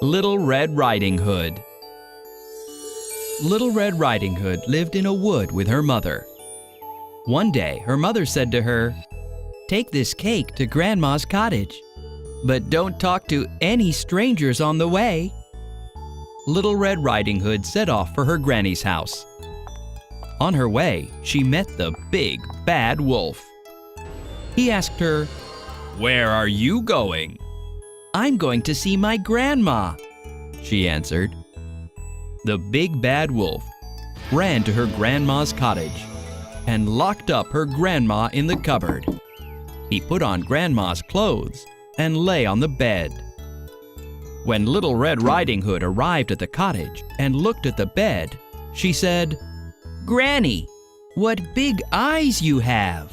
Little Red Riding Hood. Little Red Riding Hood lived in a wood with her mother. One day, her mother said to her, "Take this cake to Grandma's cottage, but don't talk to any strangers on the way." Little Red Riding Hood set off for her granny's house. On her way, she met the big bad wolf. He asked her, "Where are you going?" "I'm going to see my grandma," she answered. The big bad wolf ran to her grandma's cottage and locked up her grandma in the cupboard. He put on grandma's clothes and lay on the bed. When Little Red Riding Hood arrived at the cottage and looked at the bed, she said, "Granny, what big eyes you have!"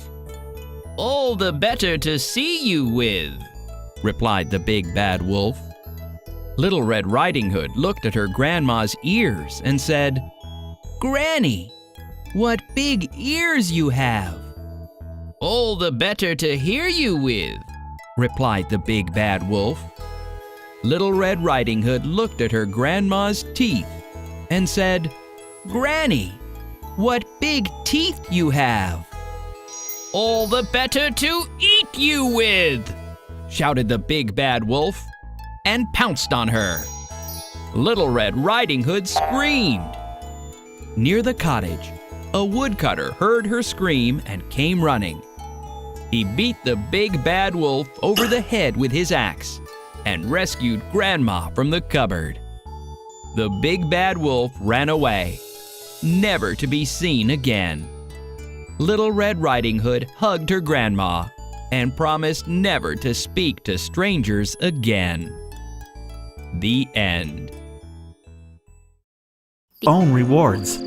"All the better to see you with," replied the big bad wolf. Little Red Riding Hood looked at her grandma's ears and said, "Granny, what big ears you have!" "All the better to hear you with," replied the big bad wolf. Little Red Riding Hood looked at her grandma's teeth and said, "Granny, what big teeth you have!" "All the better to eat you with," shouted the big bad wolf and pounced on her. Little Red Riding Hood screamed. Near the cottage, a woodcutter heard her scream and came running. He beat the big bad wolf over the head with his axe and rescued Grandma from the cupboard. The big bad wolf ran away, never to be seen again. Little Red Riding Hood hugged her grandma and promised never to speak to strangers again. The end. Own rewards.